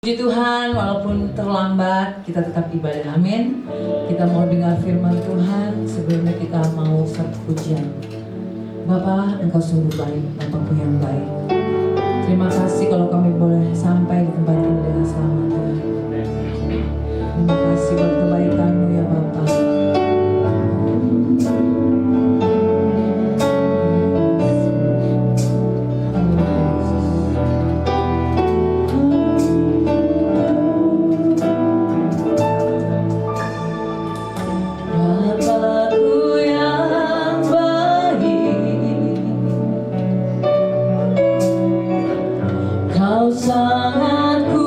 Puji Tuhan, walaupun terlambat, kita tetap ibadah. Amin. Kita mau dengar firman Tuhan sebelumnya kita mau satu pujian. Bapa, Engkau sungguh baik, Bapakku yang baik. Terima kasih kalau kami boleh sampai di tempat ini dengan selamat, Tuhan. Terima kasih buat kebaikan-Mu ya Bapa. Sangat ku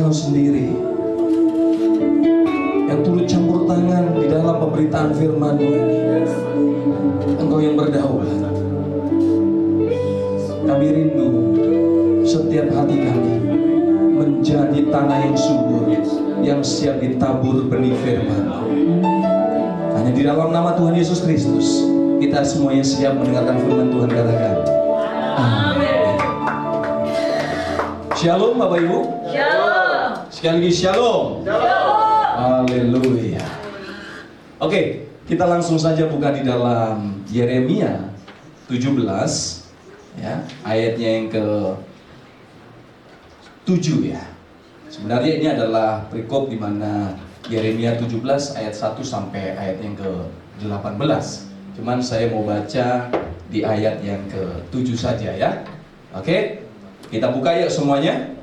Engkau sendiri yang turut campur tangan di dalam pemberitaan firman-Mu ini. Engkau yang berdaulat. Kami rindu setiap hati kami menjadi tanah yang subur, yang siap ditabur benih firman. Hanya di dalam nama Tuhan Yesus Kristus kita semuanya siap mendengarkan firman Tuhan. Katakan amin. Shalom Bapak Ibu. Shalom. Sekali lagi shalom. Shalom. Haleluya. Oke, kita langsung saja buka di dalam Yeremia 17 ya, ayatnya yang ke-7 ya. Sebenarnya ini adalah perikop di mana Yeremia 17 ayat 1 sampai ayat yang ke-18. Cuman saya mau baca di ayat yang ke-7 saja ya. Oke. Kita buka yuk semuanya.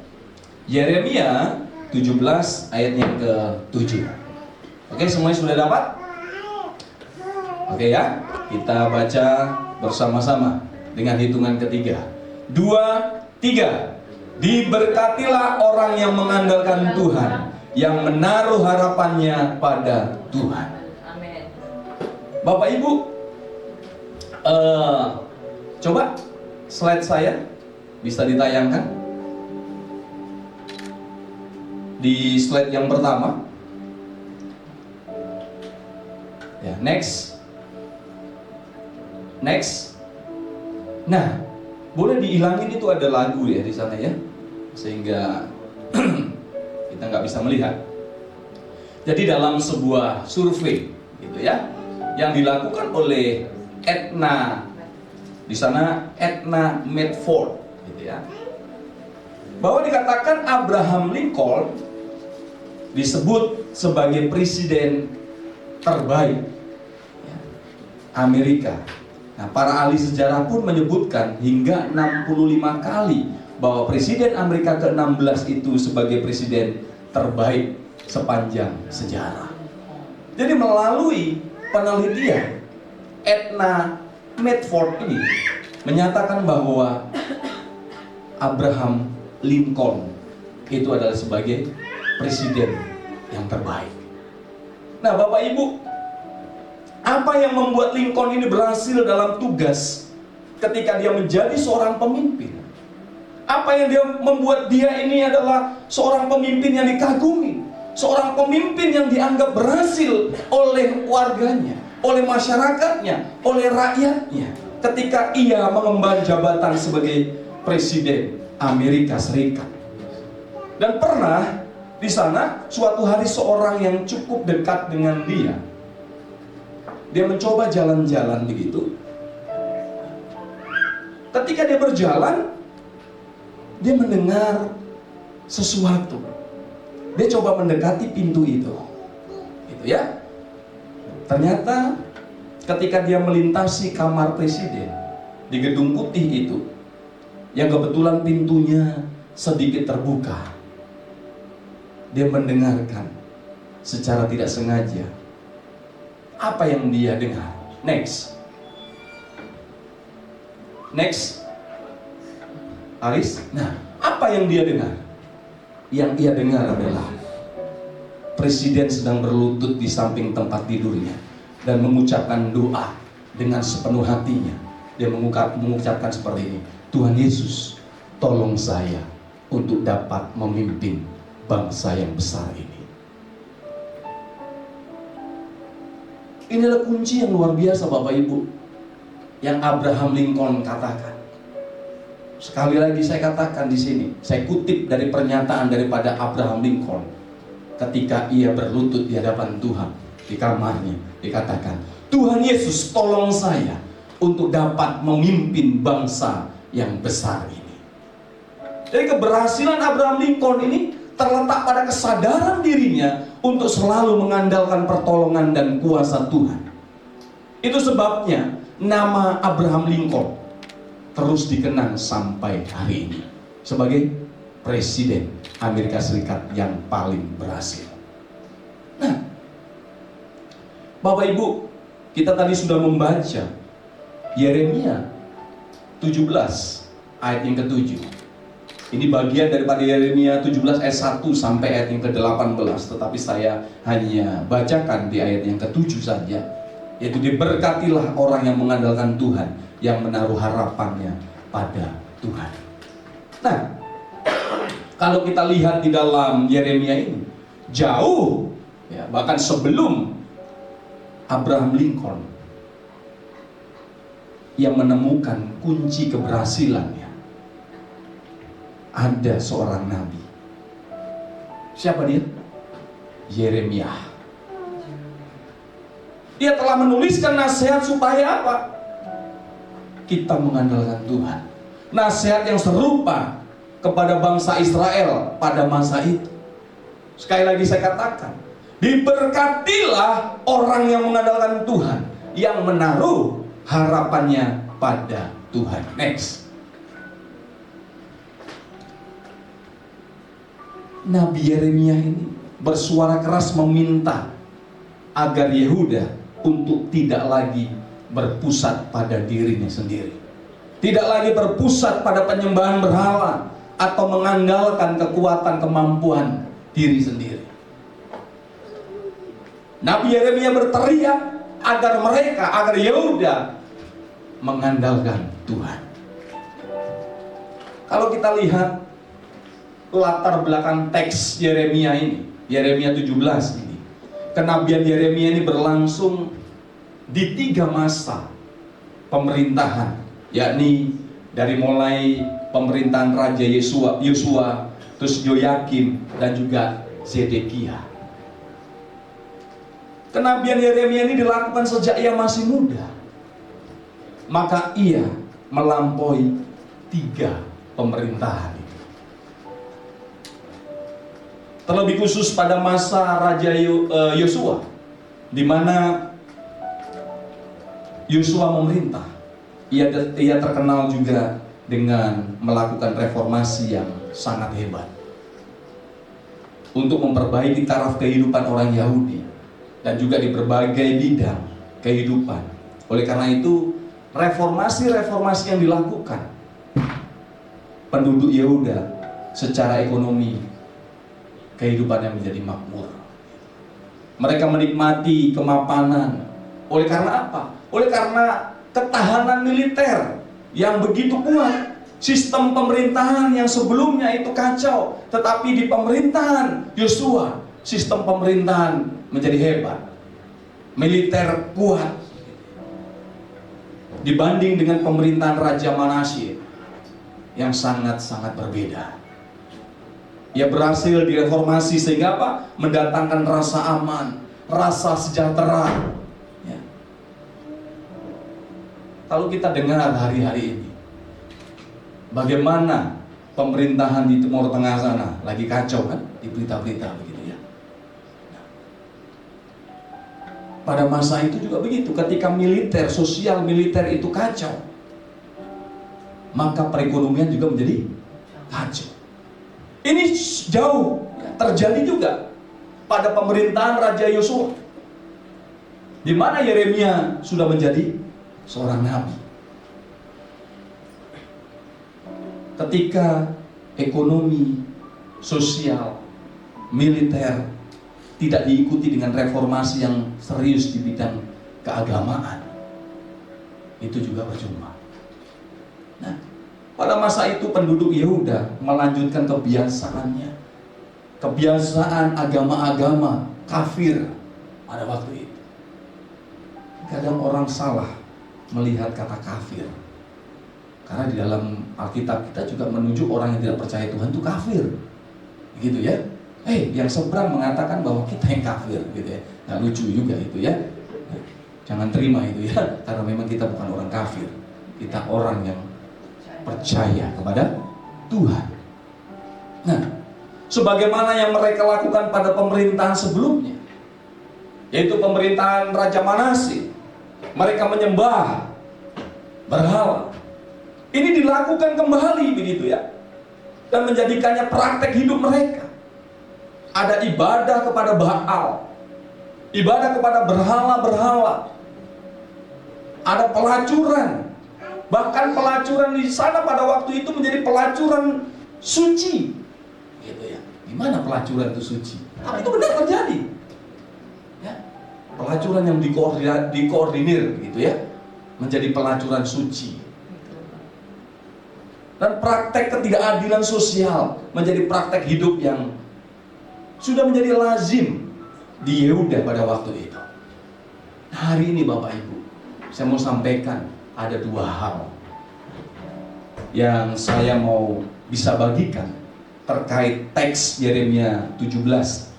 Yeremia 17 ayat yang ke-7. Oke, semuanya sudah dapat? Oke ya. Kita baca bersama-sama dengan hitungan ketiga. 2, 3. Diberkatilah orang yang mengandalkan Tuhan, yang menaruh harapannya pada Tuhan. Amin. Bapak Ibu, coba slide saya bisa ditayangkan di slide yang pertama. Ya, next. Nah, boleh dihilangin itu ada lagu ya di sana ya, sehingga kita nggak bisa melihat. Jadi dalam sebuah survei gitu ya, yang dilakukan oleh Etna, di sana Etna Medford gitu ya, bahwa dikatakan Abraham Lincoln disebut sebagai presiden terbaik ya, Amerika. Nah, para ahli sejarah pun menyebutkan hingga 65 kali bahwa presiden Amerika ke-16 itu sebagai presiden terbaik sepanjang sejarah. Jadi melalui penelitian, Etna Medford ini menyatakan bahwa Abraham Lincoln itu adalah sebagai presiden yang terbaik. Nah, Bapak Ibu, apa yang membuat Lincoln ini berhasil dalam tugas ketika dia menjadi seorang pemimpin? Apa yang membuat dia ini adalah seorang pemimpin yang dikagumi, seorang pemimpin yang dianggap berhasil oleh warganya, oleh masyarakatnya, oleh rakyatnya ketika ia mengemban jabatan sebagai presiden Amerika Serikat. Dan pernah di sana suatu hari seorang yang cukup dekat dengan dia mencoba jalan-jalan begitu. Ketika dia berjalan, dia mendengar sesuatu. Dia coba mendekati pintu itu. Gitu ya. Ternyata ketika dia melintasi kamar presiden di gedung putih itu, yang kebetulan pintunya sedikit terbuka, dia mendengarkan secara tidak sengaja apa yang dia dengar. Next Aris. Nah, apa yang dia dengar? Yang ia dengar adalah presiden sedang berlutut di samping tempat tidurnya dan mengucapkan doa dengan sepenuh hatinya. Dia mengucapkan seperti ini, Tuhan Yesus, tolong saya untuk dapat memimpin bangsa yang besar ini. Inilah kunci yang luar biasa Bapak Ibu, yang Abraham Lincoln katakan. Sekali lagi saya katakan di sini, saya kutip dari pernyataan daripada Abraham Lincoln ketika ia berlutut di hadapan Tuhan di kamarnya. Dikatakan, Tuhan Yesus tolong saya untuk dapat memimpin bangsa yang besar ini. Jadi keberhasilan Abraham Lincoln ini terletak pada kesadaran dirinya untuk selalu mengandalkan pertolongan dan kuasa Tuhan. Itu sebabnya nama Abraham Lincoln terus dikenang sampai hari ini sebagai presiden Amerika Serikat yang paling berhasil. Nah, Bapak Ibu, kita tadi sudah membaca Yeremia 17 ayat yang ke-7. Ini bagian daripada Yeremia 17 ayat 1 sampai ayat yang ke-18, tetapi saya hanya bacakan di ayat yang ke-7 saja, yaitu diberkatilah orang yang mengandalkan Tuhan, yang menaruh harapannya pada Tuhan. Nah, kalau kita lihat di dalam Yeremia ini, jauh ya, bahkan sebelum Abraham Lincoln yang menemukan kunci keberhasilannya, ada seorang nabi. Siapa dia? Yeremia. Dia telah menuliskan nasihat supaya apa? Kita mengandalkan Tuhan. Nasihat yang serupa kepada bangsa Israel pada masa itu. Sekali lagi saya katakan, diberkatilah orang yang mengandalkan Tuhan, yang menaruh harapannya pada Tuhan. Next. Nabi Yeremia ini bersuara keras meminta agar Yehuda untuk tidak lagi berpusat pada dirinya sendiri, tidak lagi berpusat pada penyembahan berhala atau mengandalkan kekuatan kemampuan diri sendiri. Nabi Yeremia berteriak agar Yehuda mengandalkan Tuhan. Kalau kita lihat latar belakang teks Yeremia ini, Yeremia 17 ini, kenabian Yeremia ini berlangsung di 3 masa pemerintahan, yakni dari mulai pemerintahan Raja Yosua, terus Yoyakim, dan juga Zedekia. Kenabian Yeremia ini dilakukan sejak ia masih muda, maka ia melampaui 3 pemerintahan. Terlebih khusus pada masa Raja Yosua, di mana Yosua memerintah, ia terkenal juga dengan melakukan reformasi yang sangat hebat untuk memperbaiki taraf kehidupan orang Yahudi dan juga di berbagai bidang kehidupan. Oleh karena itu, reformasi yang dilakukan, penduduk Yehuda secara ekonomi kehidupannya menjadi makmur. Mereka menikmati kemapanan. Oleh karena apa? Oleh karena ketahanan militer yang begitu kuat. Sistem pemerintahan yang sebelumnya itu kacau, tetapi di pemerintahan Yosua, sistem pemerintahan menjadi hebat. Militer kuat dibanding dengan pemerintahan Raja Manasye yang sangat-sangat berbeda. Ia berhasil direformasi sehingga apa? Mendatangkan rasa aman, rasa sejahtera. Ya. Kalau kita dengar hari-hari ini, bagaimana pemerintahan di Timur Tengah sana lagi kacau kan, di berita-berita begitu ya. Nah, pada masa itu juga begitu, ketika militer, sosial militer itu kacau, maka perekonomian juga menjadi kacau. Ini jauh terjadi juga pada pemerintahan Raja Yosua, di mana Yeremia sudah menjadi seorang nabi. Ketika ekonomi, sosial, militer tidak diikuti dengan reformasi yang serius di bidang keagamaan, itu juga percuma. Nah, pada masa itu penduduk Yehuda melanjutkan kebiasaan agama-agama kafir pada waktu itu. Kadang orang salah melihat kata kafir, karena di dalam Alkitab kita juga menunjuk orang yang tidak percaya Tuhan itu kafir, gitu ya. Yang seberang mengatakan bahwa kita yang kafir, gitu ya. Nggak lucu juga itu ya. Jangan terima itu ya, karena memang kita bukan orang kafir, kita orang yang percaya kepada Tuhan. Nah, sebagaimana yang mereka lakukan pada pemerintahan sebelumnya, yaitu pemerintahan Raja Manasye, mereka menyembah berhala. Ini dilakukan kembali begitu ya, dan menjadikannya praktek hidup mereka. Ada ibadah kepada Baal, ibadah kepada berhala-berhala, ada pelacuran. Bahkan pelacuran di sana pada waktu itu menjadi pelacuran suci, gitu ya. Gimana pelacuran itu suci? Tapi itu benar terjadi. Ya. Pelacuran yang dikoordinir, gitu ya, menjadi pelacuran suci. Dan praktek ketidakadilan sosial menjadi praktek hidup yang sudah menjadi lazim di Yehuda pada waktu itu. Nah, hari ini Bapak Ibu, saya mau sampaikan ada dua hal yang saya mau bisa bagikan terkait teks Yeremia 17.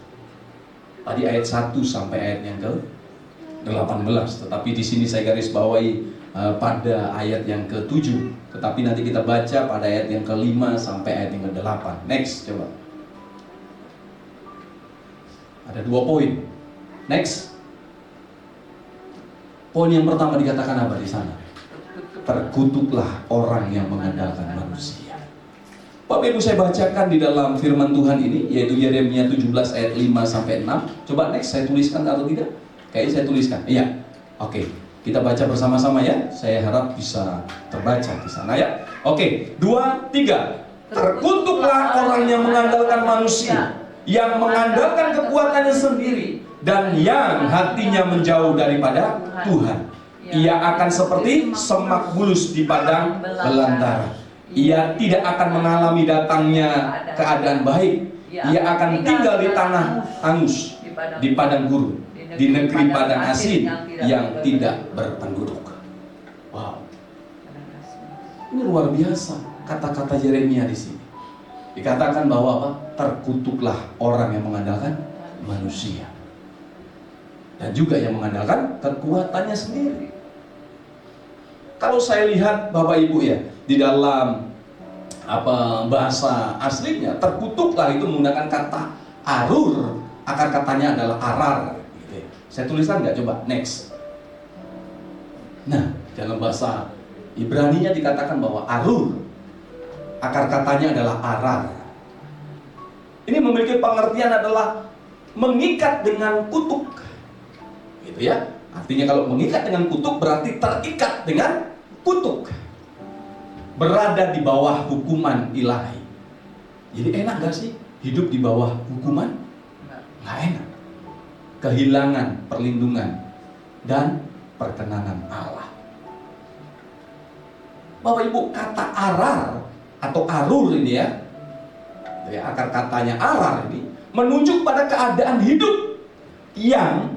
Tadi ayat 1 sampai ayat yang ke-18, tetapi di sini saya garis bawahi pada ayat yang ke-7. Tetapi nanti kita baca pada ayat yang ke-5 sampai ayat yang ke-8. Next, coba. Ada 2 poin. Next. Poin yang pertama dikatakan apa di sana? Terkutuklah orang yang mengandalkan manusia. Bapak Ibu, saya bacakan di dalam firman Tuhan ini, yaitu Yeremia 17 ayat 5 sampai 6. Coba next, saya tuliskan atau tidak? Kayaknya saya tuliskan. Iya. Oke. Kita baca bersama-sama ya. Saya harap bisa terbaca di sana ya. Oke, 2, 3. Terkutuklah orang yang mengandalkan manusia, yang mengandalkan kekuatannya sendiri, dan yang hatinya menjauh daripada Tuhan. Ia akan seperti semak bulus di padang belantara. Ia tidak akan mengalami datangnya keadaan baik. Ia akan tinggal di tanah angus, di padang gurun, di negeri padang asin yang tidak berpenduduk. Wow, ini luar biasa kata-kata Yeremia di sini. Dikatakan bahwa apa? Terkutuklah orang yang mengandalkan manusia, dan juga yang mengandalkan kekuatannya sendiri. Kalau saya lihat Bapak Ibu ya, di dalam bahasa aslinya, terkutuklah itu menggunakan kata arur, akar katanya adalah arar. Saya tuliskan nggak? Coba next. Nah, dalam bahasa Ibrani-nya dikatakan bahwa arur, akar katanya adalah arar. Ini memiliki pengertian adalah mengikat dengan kutuk, gitu ya. Artinya kalau mengikat dengan kutuk berarti terikat dengan kutuk, berada di bawah hukuman ilahi. Jadi enak gak sih hidup di bawah hukuman? Nggak enak. Kehilangan perlindungan dan perkenanan Allah. Bapak Ibu, kata arar atau arur ini ya, akar katanya arar ini menunjuk pada keadaan hidup yang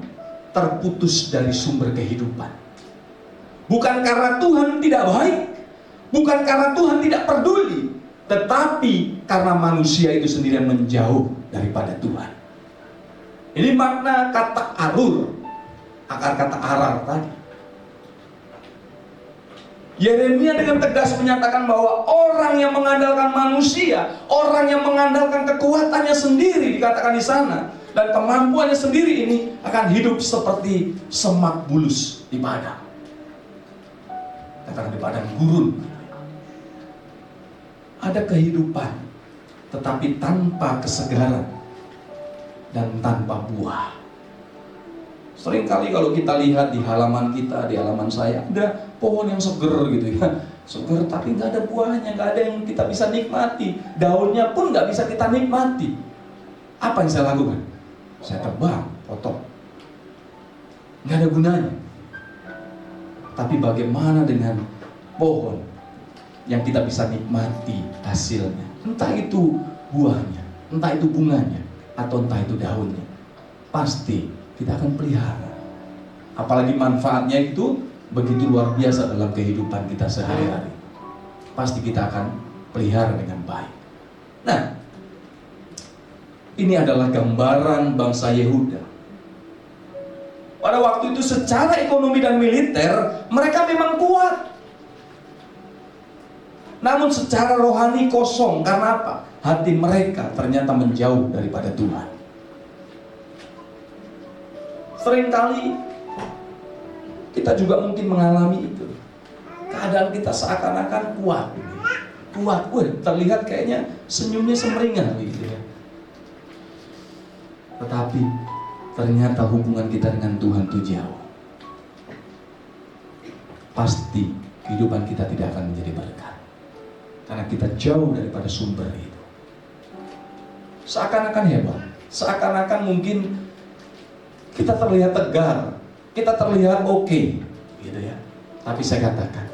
terputus dari sumber kehidupan. Bukan karena Tuhan tidak baik, bukan karena Tuhan tidak peduli, tetapi karena manusia itu sendiri menjauh daripada Tuhan. Ini makna kata arur, akar kata arar tadi. Yeremia dengan tegas menyatakan bahwa orang yang mengandalkan manusia, orang yang mengandalkan kekuatannya sendiri, dikatakan di sana, dan kemampuannya sendiri ini akan hidup seperti semak bulus di padang. Katakan di padang gurun. Ada kehidupan, tetapi tanpa kesegaran dan tanpa buah. Seringkali kalau kita lihat di halaman kita, di halaman saya, ada pohon yang seger gitu ya, seger tapi nggak ada buahnya, nggak ada yang kita bisa nikmati, daunnya pun nggak bisa kita nikmati. Apa yang saya lakukan? Saya tebang, potong, nggak ada gunanya. Tapi bagaimana dengan pohon yang kita bisa nikmati hasilnya? Entah itu buahnya, entah itu bunganya, atau entah itu daunnya, pasti kita akan pelihara. Apalagi manfaatnya itu begitu luar biasa dalam kehidupan kita sehari-hari. Pasti kita akan pelihara dengan baik. Nah, ini adalah gambaran bangsa Yehuda. Pada waktu itu secara ekonomi dan militer mereka memang kuat. Namun secara rohani kosong. Karena apa? Hati mereka ternyata menjauh daripada Tuhan. Seringkali kita juga mungkin mengalami itu. Keadaan kita seakan-akan kuat. Kuat, terlihat kayaknya senyumnya semeringah gitu ya. Tetapi ternyata hubungan kita dengan Tuhan itu jauh. Pasti kehidupan kita tidak akan menjadi berkat. Karena kita jauh daripada sumber itu. seakan-akan hebat, seakan-akan mungkin kita terlihat tegar, kita terlihat oke, gitu ya. Tapi saya katakan,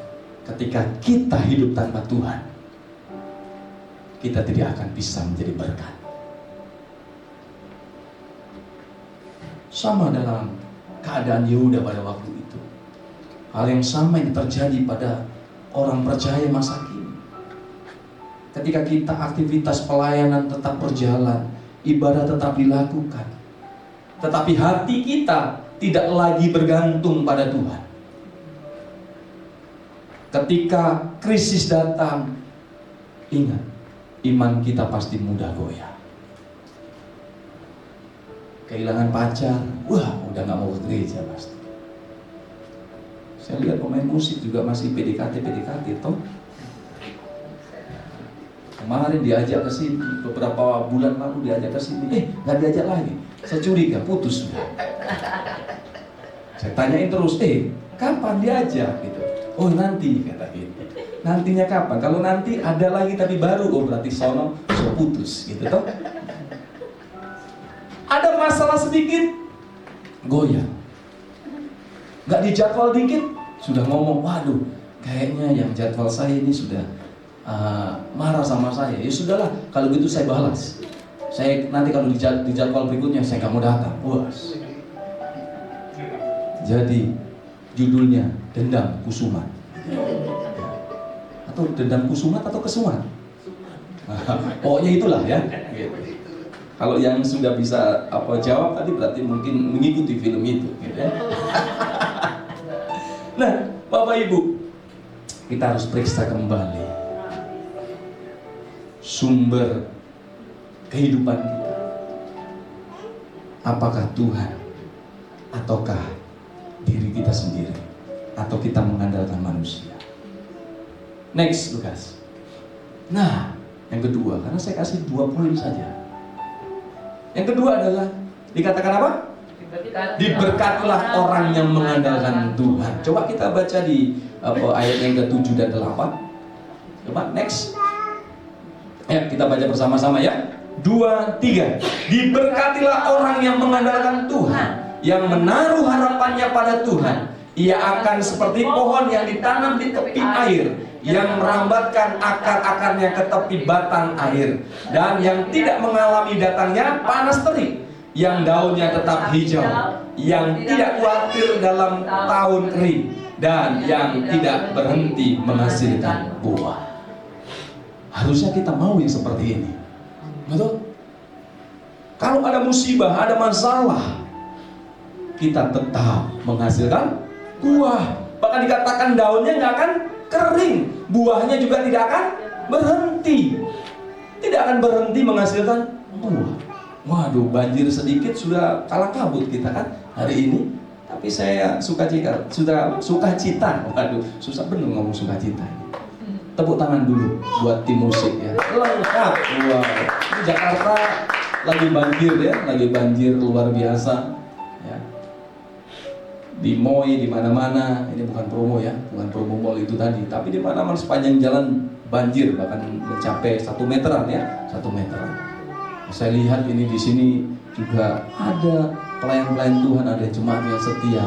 ketika kita hidup tanpa Tuhan, kita tidak akan bisa menjadi berkat. Sama dalam keadaan Yehuda pada waktu itu. Hal yang sama yang terjadi pada orang percaya masa kini. Ketika kita aktivitas pelayanan tetap berjalan, ibadah tetap dilakukan, tetapi hati kita tidak lagi bergantung pada Tuhan. Ketika krisis datang, ingat, iman kita pasti mudah goyah. Kehilangan pacar, wah udah gak mau ke gereja pasti. Saya lihat pemain musik juga masih PDKT toh. Kemarin diajak ke sini, beberapa bulan lalu diajak ke sini, nggak diajak lagi. Saya curiga, putus sudah. Saya tanyain terus, kapan diajak? Gitu. Oh nanti, kata gitu. Nantinya kapan? Kalau nanti ada lagi tapi baru, oh berarti sono so putus, gitu toh. Ada masalah sedikit, goyah. Nggak dijadwal dikit, sudah ngomong, waduh, kayaknya yang jadwal saya ini sudah marah sama saya. Ya sudahlah, kalau gitu saya balas. Saya nanti kalau di jadwal berikutnya saya nggak mau datang. Puas. Jadi judulnya Dendam Kusumat. Atau Dendam Kusumat atau Kesumat? Pokoknya itulah ya. Kalau yang sudah bisa jawab tadi berarti mungkin mengikuti film itu. Gitu ya. Nah, Bapak Ibu, kita harus periksa kembali sumber kehidupan kita. Apakah Tuhan ataukah diri kita sendiri, atau kita mengandalkan manusia? Next, Lukas. Nah, yang kedua, karena saya kasih 2 poin saja. Yang kedua adalah dikatakan apa? Diberkatilah orang yang mengandalkan Tuhan. Coba kita baca di ayat yang ke-7 dan 8. Coba next. Ya, kita baca bersama-sama ya. 2, 3. Diberkatilah orang yang mengandalkan Tuhan, yang menaruh harapannya pada Tuhan. Ia akan seperti pohon yang ditanam di tepi air, yang merambatkan akar-akarnya ke tepi batang air, dan yang tidak mengalami datangnya panas terik, yang daunnya tetap hijau, yang tidak khawatir dalam tahun kering, dan yang tidak berhenti menghasilkan buah. Harusnya kita mau yang seperti ini, betul? Kalau ada musibah, ada masalah, kita tetap menghasilkan buah. Bahkan dikatakan daunnya nggak akan kering, buahnya juga tidak akan berhenti. Tidak akan berhenti menghasilkan buah. Waduh, banjir sedikit sudah kalah kabut kita kan hari ini. Tapi saya sukacita. Waduh, susah bener ngomong sukacita. Tepuk tangan dulu buat tim musik ya. Lengkap. Wow. Ini Jakarta lagi banjir ya, lagi banjir luar biasa. Ya. Di Moi, di mana-mana, ini bukan promo ya, bukan promo mall itu tadi, tapi di mana-mana sepanjang jalan banjir, bahkan mencapai 1 meteran ya, 1 meteran. Saya lihat ini di sini juga ada pelayan-pelayan Tuhan, ada jemaat yang setia.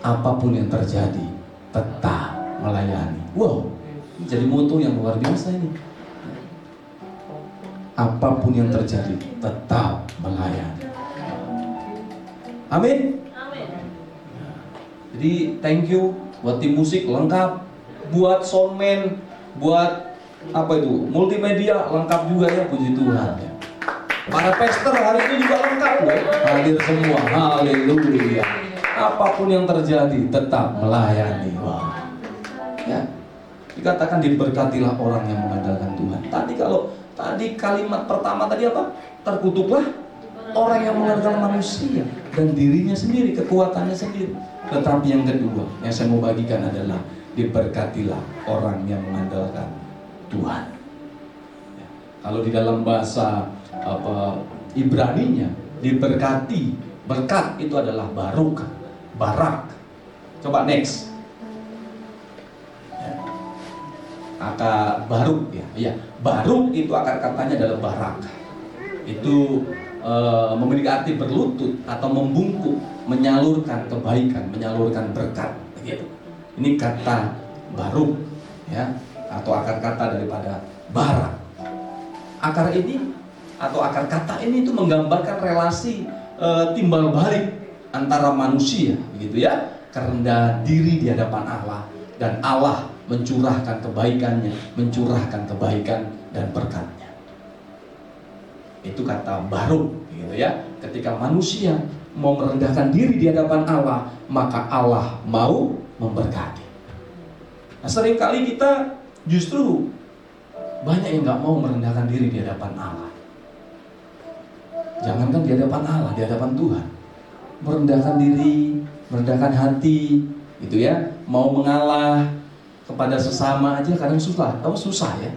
Apapun yang terjadi, tetap melayani. Wow, ini jadi moto yang luar biasa ini. Apapun yang terjadi, tetap melayani. Amin. Jadi thank you buat tim musik lengkap, buat soundman, buat multimedia lengkap juga ya, puji Tuhan ya. Para pastor hari ini juga lengkap loh, hadir semua, haleluya. Apapun yang terjadi tetap melayani. Wah. Ya. Dikatakan diberkatilah orang yang mengandalkan Tuhan. Tadi kalimat pertama tadi apa? Terkutuklah orang yang mengandalkan manusia dan dirinya sendiri, kekuatannya sendiri. Tetapi yang kedua yang saya mau bagikan adalah diberkatilah orang yang mengandalkan Tuhan. Ya. Kalau di dalam bahasa Ibraninya, diberkati, berkat itu adalah baruk, barak. Coba next. Ya. Akar baruk ya. Iya, baruk itu akar katanya adalah barak. Itu memiliki arti berlutut atau membungkuk, menyalurkan kebaikan, menyalurkan berkat, begitu. Ini kata baruk, ya, atau akar kata daripada barak. Akar ini atau akar kata ini itu menggambarkan relasi timbal balik antara manusia, begitu ya, kerendahan diri di hadapan Allah, dan Allah mencurahkan kebaikannya, mencurahkan kebaikan dan berkatnya. Itu kata baruk, gitu ya. Ketika manusia mau merendahkan diri di hadapan Allah, maka Allah mau memberkati. Nah, seringkali kita justru banyak yang nggak mau merendahkan diri di hadapan Allah. Jangankan di hadapan Allah, di hadapan Tuhan. Merendahkan diri, merendahkan hati, gitu ya. Mau mengalah kepada sesama aja kadang susah. Tahu susah ya?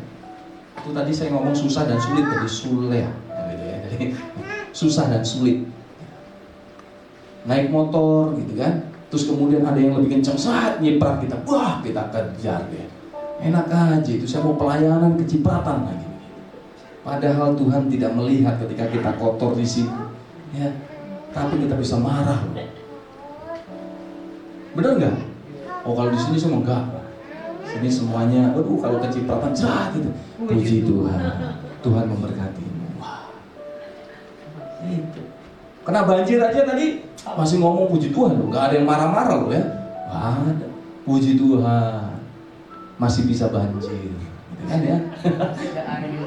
Itu tadi saya ngomong susah dan sulit, jadi sulit. Susah dan sulit. Naik motor gitu kan, terus kemudian ada yang lebih kencang, saat nyiprat kita, wah kita kejar deh. Enak aja itu, saya mau pelayanan kecipratan lagi. Padahal Tuhan tidak melihat ketika kita kotor di sini, ya. Tapi kita bisa marah loh. Bener nggak? Oh kalau di sini semua enggak. Sini semuanya, waduh kalau kecipratan jahat gitu. Puji Tuhan, Tuhan memberkati. Itu. Kena banjir aja tadi masih ngomong puji Tuhan loh, nggak ada yang marah-marah loh ya. Nggak ada. Puji Tuhan, masih bisa banjir, gitu kan ya.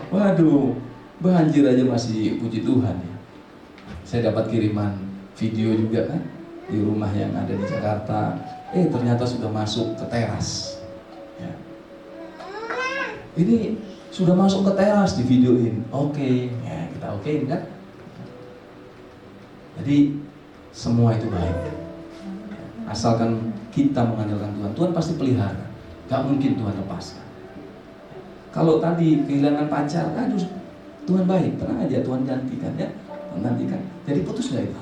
Waduh, banjir aja masih puji Tuhan ya. Saya dapat kiriman video juga kan di rumah yang ada di Jakarta. Ternyata sudah masuk ke teras. Ya. Ini sudah masuk ke teras di videoin. Oke, ya kita okein kan. Jadi semua itu baik. Asalkan kita mengandalkan Tuhan, Tuhan pasti pelihara. Gak mungkin Tuhan lepaskan. Kalau tadi kehilangan pacar, aduh Tuhan baik, tenang aja, Tuhan gantikan ya. Tuhan gantikan. Jadi putus gak itu?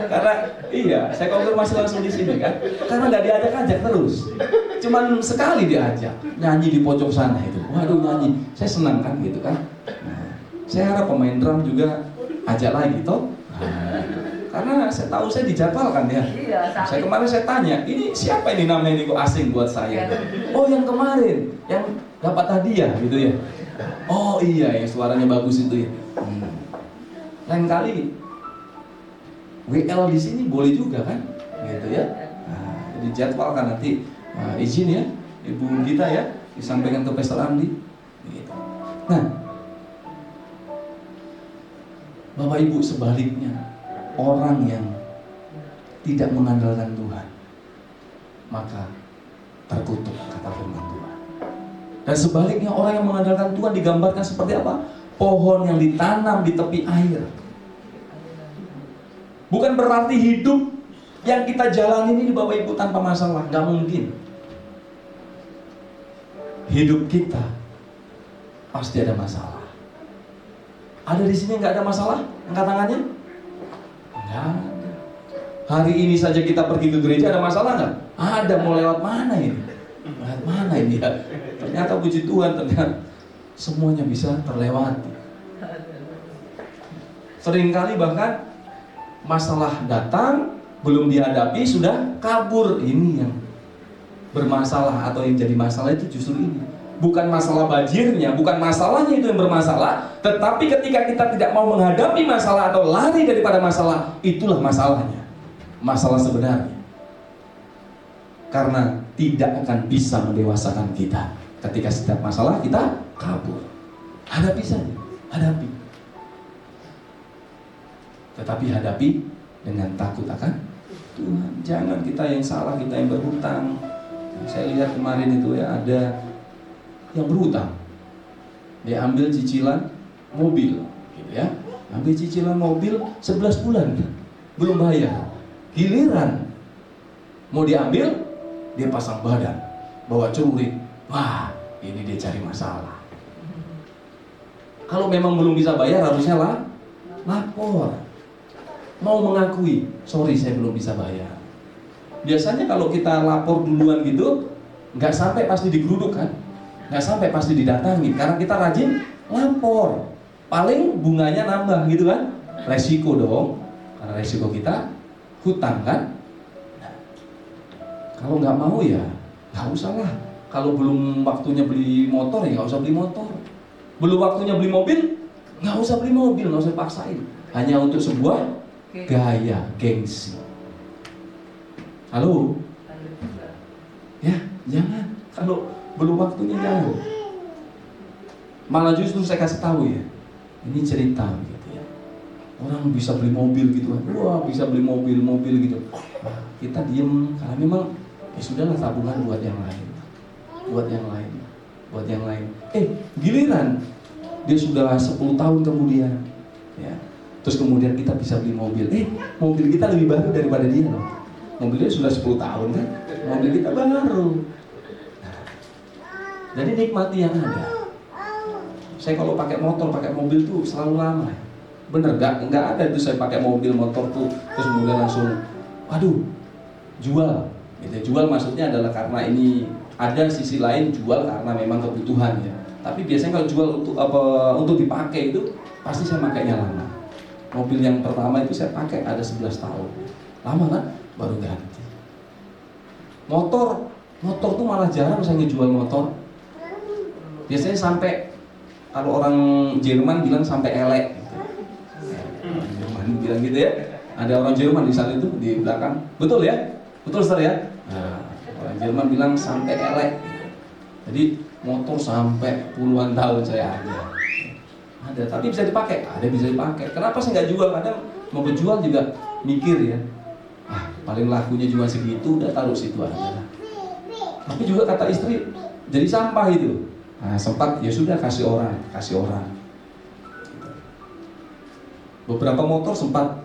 Karena iya, saya konfirmasi langsung di sini kan. Karena gak diajak-ajak terus. Cuman sekali diajak, nyanyi di pojok sana itu. Waduh nyanyi, saya senang kan gitu kan. Saya harap pemain drum juga ajak lagi toh. Karena saya tahu saya dijadwalkan ya. Saya kemarin saya tanya, ini siapa ini namanya ini kok asing buat saya? Oh yang kemarin, yang dapat hadiah gitu ya. Oh iya yang suaranya bagus itu ya. Lain kali WL di sini boleh juga kan, gitu ya. Dijadwalkan nanti izin ya, Ibu Gita ya, disampaikan ke Pastor Andi. Gitu. Nah. Bapak Ibu sebaliknya, orang yang tidak mengandalkan Tuhan, maka terkutuk kata firman Tuhan. Dan sebaliknya orang yang mengandalkan Tuhan digambarkan seperti apa? Pohon yang ditanam di tepi air. Bukan berarti hidup yang kita jalani ini Bapak Ibu tanpa masalah, nggak mungkin. Hidup kita pasti ada masalah. Ada di sini nggak ada masalah? Angkat tangannya? Nggak ada. Hari ini saja kita pergi ke gereja ada masalah nggak? Ada. Mau lewat mana ini? Lewat mana ini ya? Ternyata puji Tuhan, ternyata semuanya bisa terlewati. Seringkali bahkan masalah datang belum dihadapi sudah kabur. Ini yang bermasalah atau yang jadi masalah itu justru ini. Bukan masalah banjirnya, bukan masalahnya itu yang bermasalah, tetapi ketika kita tidak mau menghadapi masalah atau lari daripada masalah, itulah masalahnya. Masalah sebenarnya. Karena tidak akan bisa mendewasakan kita. Ketika setiap masalah kita kabur. Hadapi saja, hadapi. Tetapi hadapi dengan takut akan Tuhan. Jangan kita yang salah, kita yang berhutang. Saya lihat kemarin itu ya ada yang berhutang, dia ambil cicilan mobil, gitu ya, ambil cicilan mobil 11 bulan, belum bayar. Giliran mau diambil, dia pasang badan, bawa celurit, wah ini dia cari masalah. Kalau memang belum bisa bayar harusnya lapor, mau mengakui, sorry saya belum bisa bayar. Biasanya kalau kita lapor duluan gitu, nggak sampai pasti digeruduk kan. Nggak sampai pasti didatangi, karena kita rajin lapor. Paling bunganya nambah gitu kan. Resiko dong. Karena resiko kita hutang kan. Nah, kalau nggak mau ya nggak usah lah. Kalau belum waktunya beli motor ya nggak usah beli motor. Belum waktunya beli mobil, nggak usah beli mobil, nggak usah paksain. Hanya untuk sebuah gaya, gengsi. Halo? Ya, jangan. Kalau belum waktunya jangan. Malah justru saya kasih tahu ya, ini cerita gitu ya. Orang bisa beli mobil gitu kan, wah bisa beli mobil gitu. Nah, kita diem karena memang ya sudahlah, tabungan buat yang lain, buat yang lain. Giliran dia sudah 10 tahun kemudian, ya. Terus kemudian kita bisa beli mobil. Mobil kita lebih baru daripada dia loh. Mobilnya sudah 10 tahun kan, mobil kita baru. Nah, jadi nikmati yang ada. Saya kalau pakai motor, pakai mobil tuh selalu lama. Bener, nggak ada tuh saya pakai mobil, motor tuh terus kemudian langsung, waduh, jual. Gitu. Jual maksudnya adalah karena ini ada sisi lain, jual karena memang kebutuhan ya. Tapi biasanya kalau jual untuk dipakai itu pasti saya pakainya lama. Mobil yang pertama itu saya pakai ada 11 tahun. Lama kan? Baru ganti. Motor tuh malah jarang saya ngejual motor. Biasanya sampai, kalau orang Jerman bilang sampai elek gitu. Orang Jerman bilang gitu ya. Ada orang Jerman di sana itu di belakang. Betul ya? Betul Ustaz ya? Nah, orang Jerman bilang sampai elek. Jadi motor sampai puluhan tahun saya ada, tapi bisa dipakai, bisa dipakai. Kenapa saya nggak jual? Kadang mau berjual juga mikir ya, paling lakunya cuma segitu, udah taruh situ aja. Tapi juga kata istri, jadi sampah itu. Nah, sempat ya sudah kasih orang. Beberapa motor sempat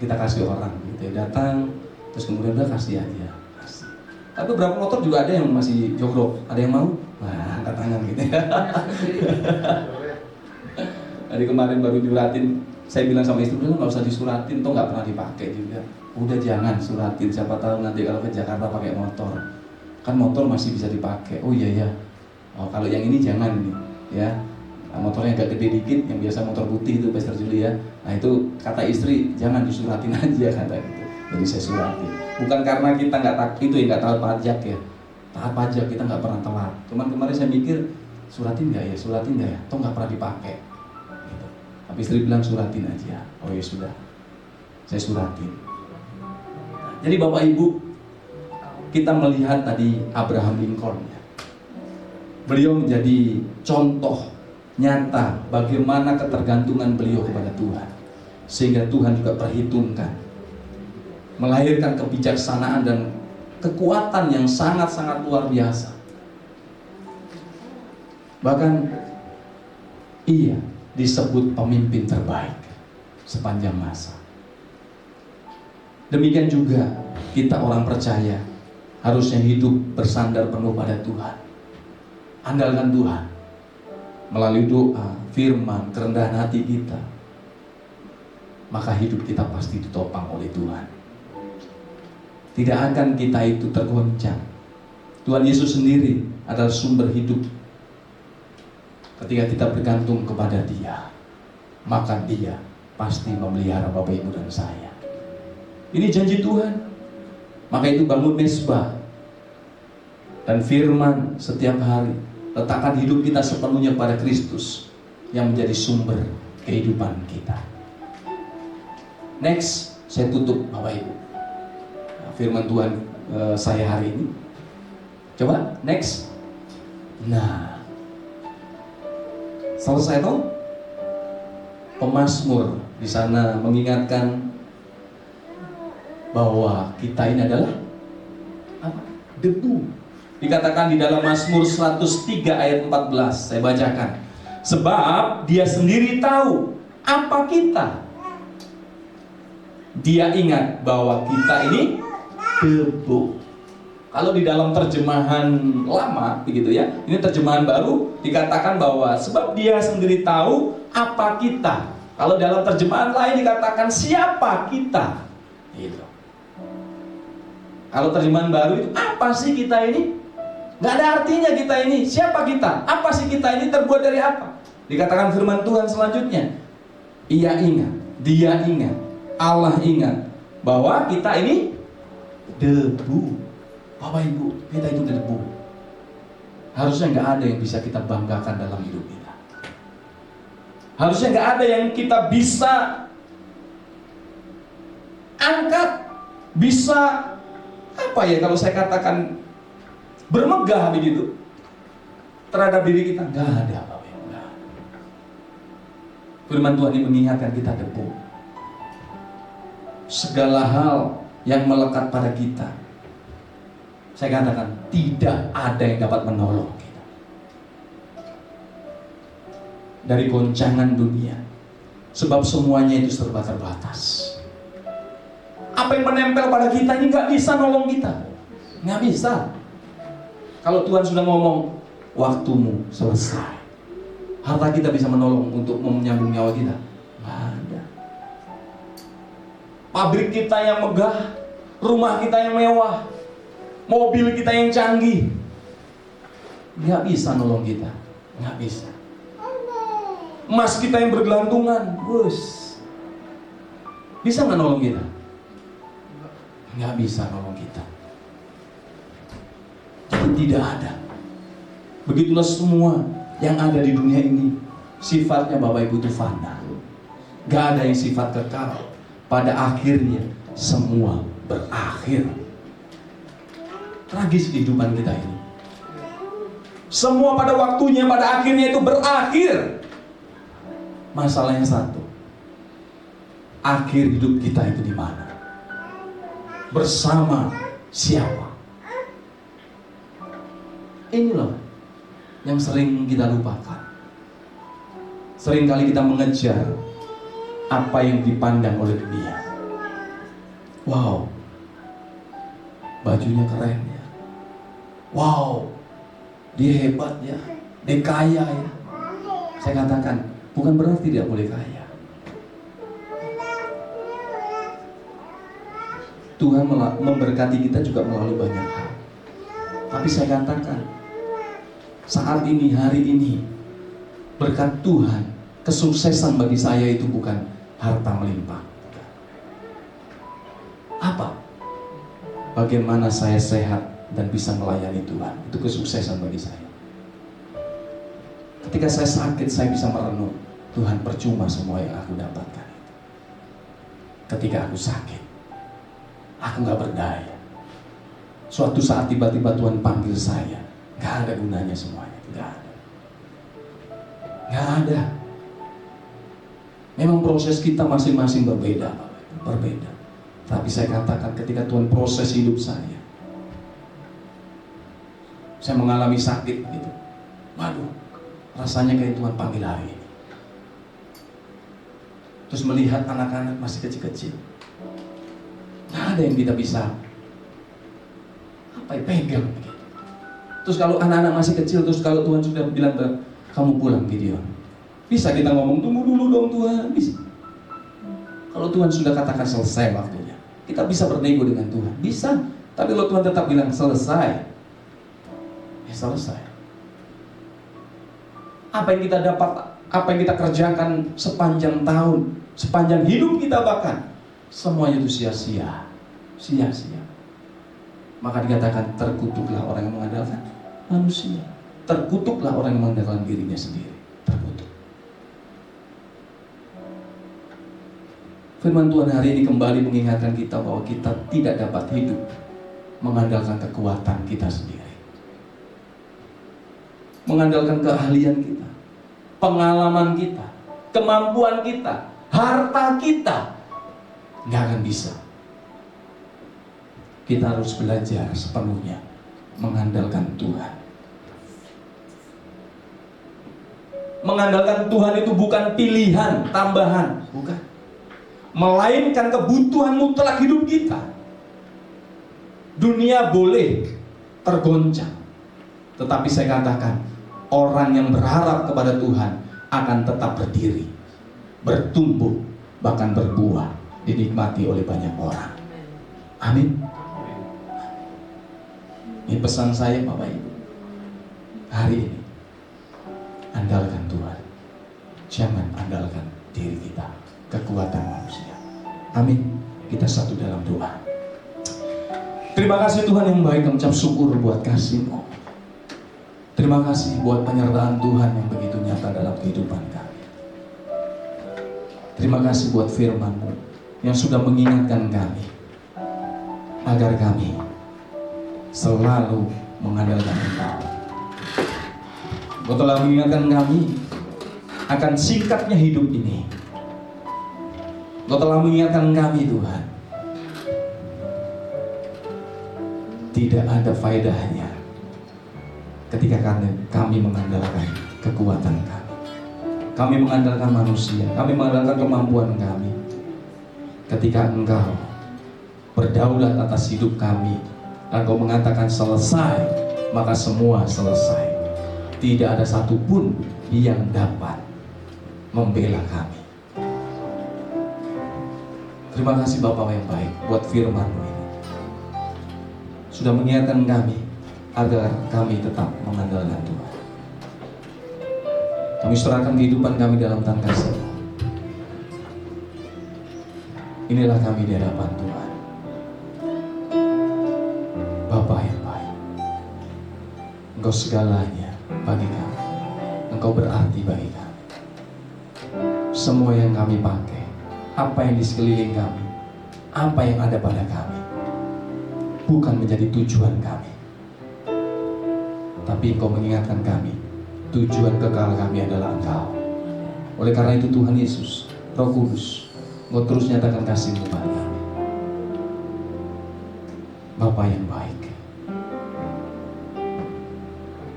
kita kasih orang, gitu ya. Datang, terus kemudian udah kasih aja. Tapi beberapa motor juga ada yang masih jogrok, ada yang mau, angkat tangan gitu ya. Tadi kemarin baru disuratin, saya bilang sama istri, nggak usah disuratin, toh nggak pernah dipakai juga. Udah jangan suratin, siapa tahu nanti kalau ke Jakarta pakai motor, kan motor masih bisa dipakai. Oh iya. Oh, kalau yang ini jangan nih, ya. Nah, motornya agak gede dikit, yang biasa motor putih itu Pastor Juli ya. Nah itu kata istri, jangan disuratin aja kata gitu. Jadi saya suratin. Bukan karena kita nggak taat pajak ya. Taat pajak kita nggak pernah telat. Cuman kemarin saya mikir, suratin nggak ya? Toh nggak pernah dipakai. Gitu. Tapi istri bilang suratin aja. Oh ya sudah, saya suratin. Jadi Bapak Ibu, kita melihat tadi Abraham Lincoln. Beliau menjadi contoh nyata bagaimana ketergantungan beliau kepada Tuhan, sehingga Tuhan juga perhitungkan, melahirkan kebijaksanaan dan kekuatan yang sangat-sangat luar biasa. Bahkan ia disebut pemimpin terbaik sepanjang masa. Demikian juga kita orang percaya harusnya hidup bersandar penuh pada Tuhan. Andalkan Tuhan melalui doa, firman, kerendahan hati kita. Maka hidup kita pasti ditopang oleh Tuhan. Tidak akan kita itu tergoncang. Tuhan Yesus sendiri adalah sumber hidup. Ketika kita bergantung kepada Dia, maka Dia pasti memelihara Bapak Ibu dan saya. Ini janji Tuhan. Maka itu bangun mesbah dan firman setiap hari. Letakkan hidup kita sepenuhnya pada Kristus yang menjadi sumber kehidupan kita. Next, saya tutup Bapak Ibu. Firman Tuhan saya hari ini. Coba next. Nah, selesai toh? Pemazmur di sana mengingatkan bahwa kita ini adalah apa? Debu. Dikatakan di dalam Mazmur 103 ayat 14, saya bacakan. Sebab Dia sendiri tahu apa kita. Dia ingat bahwa kita ini debu. Kalau di dalam terjemahan lama begitu ya, ini terjemahan baru dikatakan bahwa sebab Dia sendiri tahu apa kita. Kalau dalam terjemahan lain dikatakan siapa kita. Gitu. Kalau terjemahan baru itu apa sih kita ini? Gak ada artinya kita ini. Siapa kita? Apa sih kita ini terbuat dari apa? Dikatakan firman Tuhan selanjutnya, ia ingat, dia ingat, Allah ingat bahwa kita ini debu. Bapak Ibu, kita itu debu. Harusnya nggak ada yang bisa kita banggakan dalam hidup kita. Harusnya nggak ada yang kita bisa angkat, bisa apa ya kalau saya katakan bermegah begitu terhadap diri kita. Nggak ada, Bapak Ibu. Nggak ada. Firman Tuhan ini mengingatkan kita debu. Segala hal yang melekat pada kita, saya katakan tidak ada yang dapat menolong kita dari goncangan dunia, sebab semuanya itu serba terbatas. Apa yang menempel pada kita ini nggak bisa nolong kita, nggak bisa. Kalau Tuhan sudah ngomong, waktumu selesai, harta kita bisa menolong untuk menyambung nyawa kita? Nggak ada. Pabrik kita yang megah, rumah kita yang mewah, mobil kita yang canggih, nggak bisa nolong kita, nggak bisa. Emas kita yang bergelantungan, bisa nggak nolong kita? Nggak bisa nolong kita. Jadi tidak ada. Begitulah semua yang ada di dunia ini, sifatnya Bapak Ibu itu fana. Nggak ada yang sifat kekal. Pada akhirnya semua berakhir. Tragis kehidupan kita ini. Semua pada waktunya, pada akhirnya itu berakhir. Masalahnya satu, akhir hidup kita itu di mana? Bersama siapa? Ini loh yang sering kita lupakan. Seringkali kita mengejar apa yang dipandang oleh dunia. Wow, bajunya keren ya. Wow, dia hebat ya, dia kaya ya. Saya katakan, bukan berarti dia boleh kaya. Tuhan memberkati kita juga melalui banyak hal. Tapi saya katakan, saat ini, hari ini, berkat Tuhan, kesuksesan bagi saya itu bukan harta melimpah. Apa? Bagaimana saya sehat dan bisa melayani Tuhan, itu kesuksesan bagi saya. Ketika saya sakit, saya bisa merenung, Tuhan, percuma semua yang aku dapatkan. Ketika aku sakit, aku gak berdaya. Suatu saat tiba-tiba Tuhan panggil saya, gak ada gunanya semuanya. Gak ada. Gak ada. Memang proses kita masing-masing berbeda, berbeda. Tapi saya katakan ketika Tuhan proses hidup saya mengalami sakit gitu. Waduh, rasanya kayak Tuhan panggil hari ini. Terus melihat anak-anak masih kecil-kecil, nggak ada yang kita bisa pegang gitu. Terus kalau anak-anak masih kecil, terus kalau Tuhan sudah bilang kamu pulang Gideon, bisa kita ngomong tunggu dulu dong Tuhan, bisa. Kalau Tuhan sudah katakan selesai waktunya, kita bisa bernego dengan Tuhan, bisa. Tapi kalau Tuhan tetap bilang selesai, ya selesai. Apa yang kita dapat, apa yang kita kerjakan sepanjang tahun, sepanjang hidup kita bahkan, semuanya itu sia-sia, sia-sia. Maka dikatakan terkutuklah orang yang mengandalkan manusia, terkutuklah orang yang mengandalkan dirinya sendiri, terkutuk. Firman Tuhan hari ini kembali mengingatkan kita bahwa kita tidak dapat hidup mengandalkan kekuatan kita sendiri, mengandalkan keahlian kita, pengalaman kita, kemampuan kita, harta kita. Nggak akan bisa. Kita harus belajar sepenuhnya mengandalkan Tuhan. Mengandalkan Tuhan itu bukan pilihan tambahan, bukan, melainkan kebutuhan mutlak hidup kita. Dunia boleh tergoncang, tetapi saya katakan orang yang berharap kepada Tuhan akan tetap berdiri, bertumbuh, bahkan berbuah, dinikmati oleh banyak orang. Amin. Ini pesan saya Bapak Ibu hari ini, andalkan Tuhan. Jangan andalkan diri kita, kekuatan manusia. Amin. Kita satu dalam doa. Terima kasih Tuhan yang baik, kami ucap syukur buat kasih-Mu. Terima kasih buat penyertaan Tuhan yang begitu nyata dalam kehidupan kami. Terima kasih buat firman-Mu yang sudah mengingatkan kami agar kami selalu mengandalkan Engkau. Engkau telah mengingatkan kami akan singkatnya hidup ini. Engkau telah mengingatkan kami Tuhan, tidak ada faedahnya ketika kami mengandalkan kekuatan kami. Kami mengandalkan manusia, kami mengandalkan kemampuan kami. Ketika Engkau berdaulat atas hidup kami, dan Engkau mengatakan selesai, maka semua selesai. Tidak ada satupun yang dapat membela kami. Terima kasih Bapa yang baik buat firman-Mu ini. Sudah mengingatkan kami agar kami tetap mengandalkan Tuhan. Kami serahkan kehidupan kami dalam tangan kasih-Mu. Inilah kami di hadapan Tuhan. Bapa yang baik, Engkau segalanya bagi kami. Engkau berarti bagi kami. Semua yang kami pakai, apa yang di sekeliling kami, apa yang ada pada kami, bukan menjadi tujuan kami, tapi Engkau mengingatkan kami, tujuan kekal kami adalah Engkau. Oleh karena itu Tuhan Yesus, Roh Kudus, Engkau terus nyatakan kasih-Mu pada kami. Bapa yang baik,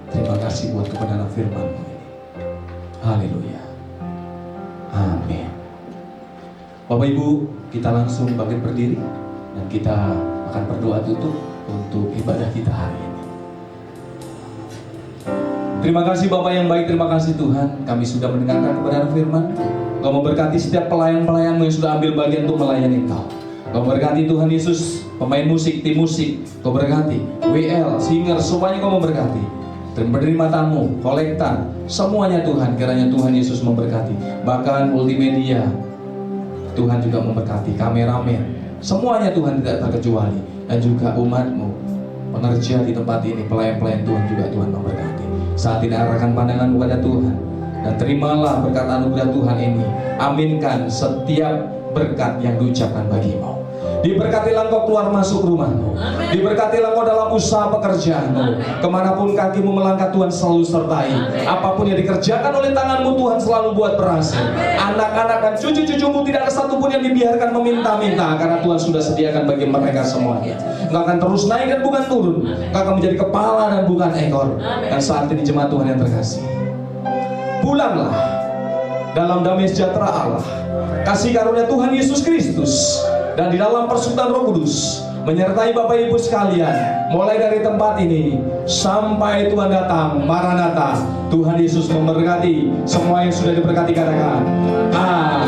terima kasih buat kebenaran firman-Mu ini. Haleluya. Amin. Bapak Ibu, kita langsung bangkit berdiri dan kita akan berdoa tutup untuk ibadah kita hari ini. Terima kasih Bapak yang baik, terima kasih Tuhan, kami sudah mendengarkan kebenaran firman. Engkau memberkati setiap pelayan-pelayan-Mu yang sudah ambil bagian untuk melayani Engkau. Engkau memberkati Tuhan Yesus, pemain musik, tim musik, Engkau berkati WL, singer, semuanya Engkau memberkati. Dan penerima tamu, kolektan, semuanya Tuhan, kiranya Tuhan Yesus memberkati. Bahkan multimedia, Tuhan juga memberkati, kameramen, semuanya Tuhan tidak terkecuali. Dan juga umat-Mu, pengerja di tempat ini, pelayan-pelayan Tuhan juga Tuhan memberkati. Saat ini arahkan pandangan kepada Tuhan, dan terimalah berkat anugerah Tuhan ini. Aminkan setiap berkat yang diucapkan bagimu. Diberkatilah engkau keluar masuk rumahmu. Diberkatilah engkau dalam usaha pekerjaanmu. Kemanapun kakimu melangkah, Tuhan selalu sertai. Apapun yang dikerjakan oleh tanganmu, Tuhan selalu buat berhasil. Anak-anak dan cucu-cucumu tidak ada satupun yang dibiarkan meminta-minta, karena Tuhan sudah sediakan bagi mereka semuanya. Engkau akan terus naik dan bukan turun. Engkau akan menjadi kepala dan bukan ekor. Dan saat ini jemaat Tuhan yang terkasih, pulanglah dalam damai sejahtera Allah, kasih karunia Tuhan Yesus Kristus, dan di dalam persekutuan Roh Kudus menyertai Bapak Ibu sekalian, mulai dari tempat ini sampai Tuhan datang. Maranatha. Tuhan Yesus memberkati semua yang sudah diberkati, katakan amin.